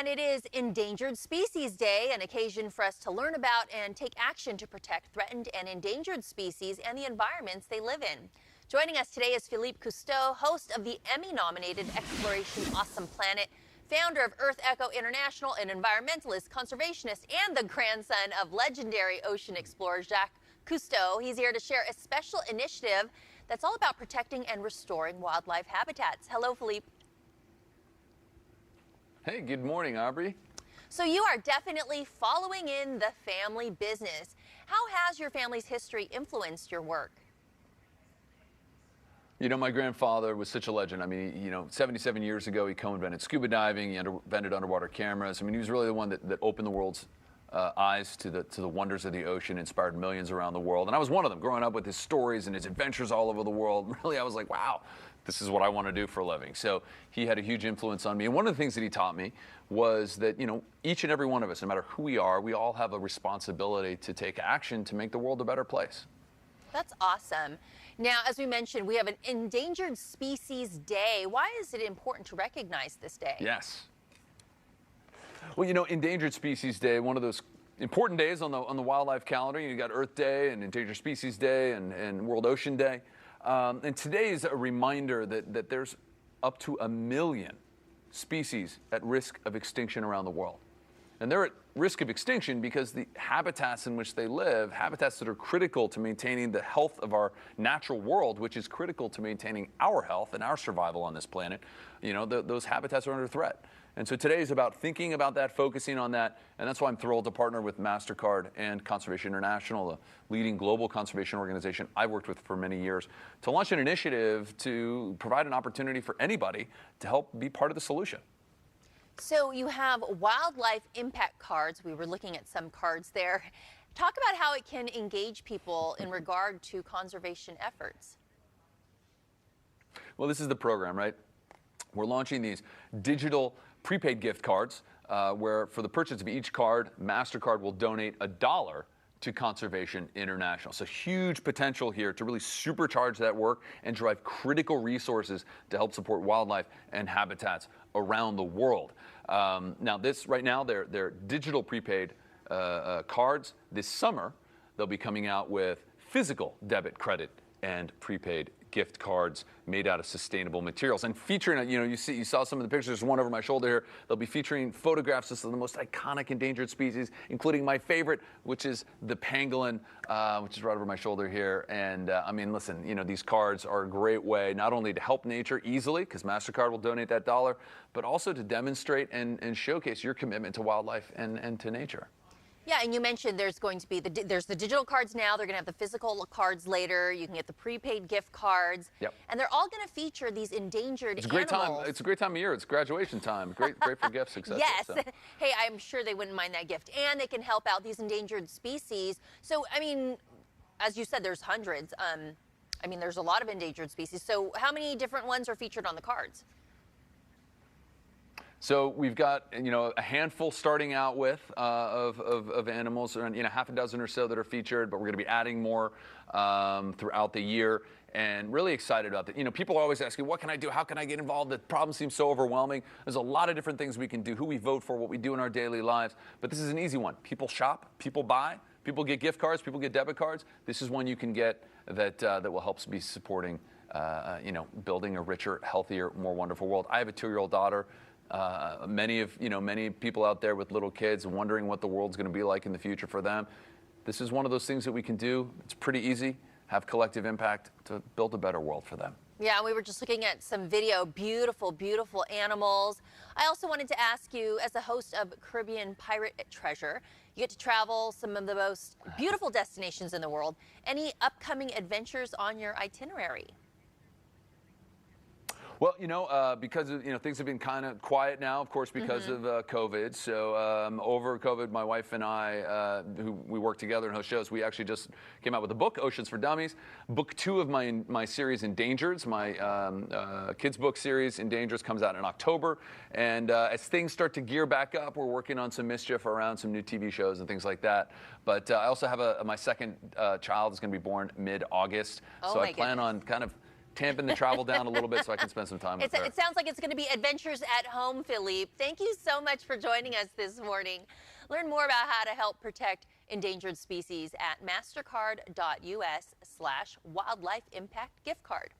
And it is Endangered Species Day, an occasion for us to learn about and take action to protect threatened and endangered species and the environments they live in. Joining us today is Philippe Cousteau, host of the Emmy-nominated Exploration Awesome Planet, founder of Earth Echo International, an environmentalist, conservationist, and the grandson of legendary ocean explorer Jacques Cousteau. He's here to share a special initiative that's all about protecting and restoring wildlife habitats. Hello, Philippe. Hey, good morning, Aubrey. So you are definitely following in the family business. How has your family's history influenced your work? You know, my grandfather was such a legend. I mean, 77 years ago, he co-invented scuba diving. He invented underwater cameras. I mean, he was really the one that opened the world's eyes to the wonders of the ocean, inspired millions around the world. And I was one of them, growing up with his stories and his adventures all over the world. Really, I was like, wow, this is what I want to do for a living. So he had a huge influence on me. And one of the things that he taught me was that, each and every one of us, no matter who we are, we all have a responsibility to take action to make the world a better place. That's awesome. Now, as we mentioned, we have an Endangered Species Day. Why is it important to recognize this day? Yes. Well, Endangered Species Day, one of those important days on the wildlife calendar. You got Earth Day and Endangered Species Day and World Ocean Day. And today is a reminder that there's up to 1 million species at risk of extinction around the world. And they're at risk of extinction because the habitats in which they live, habitats that are critical to maintaining the health of our natural world, which is critical to maintaining our health and our survival on this planet, those habitats are under threat. And so today is about thinking about that, focusing on that, and that's why I'm thrilled to partner with MasterCard and Conservation International, the leading global conservation organization I've worked with for many years, to launch an initiative to provide an opportunity for anybody to help be part of the solution. So you have wildlife impact cards. We were looking at some cards there. Talk about how it can engage people in regard to conservation efforts. Well, this is the program, right? We're launching these digital prepaid gift cards where for the purchase of each card, MasterCard will donate $1 to Conservation International. So huge potential here to really supercharge that work and drive critical resources to help support wildlife and habitats around the world. Now, they're digital prepaid cards. This summer, they'll be coming out with physical debit, credit, and prepaid gift cards made out of sustainable materials and featuring, you saw some of the pictures. There's one over my shoulder here. They'll be featuring photographs of some of the most iconic endangered species, including my favorite, which is the pangolin, which is right over my shoulder here. And listen, these cards are a great way not only to help nature easily, because MasterCard will donate that $1, but also to demonstrate and showcase your commitment to wildlife and to nature. Yeah, and you mentioned there's going to be there's the digital cards now. They're going to have the physical cards later. You can get the prepaid gift cards. Yep. And they're all going to feature these endangered It's a great animals. time. It's a great time of year. It's graduation time. Great for gifts, etc. Yes. So. Hey, I'm sure they wouldn't mind that gift. And they can help out these endangered species. So, as you said, there's hundreds. There's a lot of endangered species. So how many different ones are featured on the cards? So we've got, a handful starting out with of animals, around, half a dozen or so that are featured, but we're going to be adding more throughout the year, and really excited about that. People are always asking, what can I do? How can I get involved? The problem seems so overwhelming. There's a lot of different things we can do, who we vote for, what we do in our daily lives, but this is an easy one. People shop, people buy, people get gift cards, people get debit cards. This is one you can get that will help be supporting, building a richer, healthier, more wonderful world. I have a 2-year-old daughter. Many people out there with little kids wondering what the world's going to be like in the future for them. This is one of those things that we can do. It's pretty easy, have collective impact to build a better world for them. Yeah, we were just looking at some video. Beautiful, beautiful animals. I also wanted to ask you, as a host of Caribbean Pirate Treasure, you get to travel some of the most beautiful destinations in the world. Any upcoming adventures on your itinerary? Well, because things have been kind of quiet now, of course, because of COVID. So over COVID, my wife and I, who we work together and host shows, we actually just came out with a book, Oceans for Dummies. Book 2 of my series, Endangered, my kids book series, Endangered, comes out in October. And as things start to gear back up, we're working on some mischief around some new TV shows and things like that. But I also have my second child is going to be born mid-August. Oh, so I plan on kind of tamping the travel down a little bit so I can spend some time with her. It sounds like it's going to be adventures at home, Philippe. Thank you so much for joining us this morning. Learn more about how to help protect endangered species at mastercard.us/wildlife impact gift card.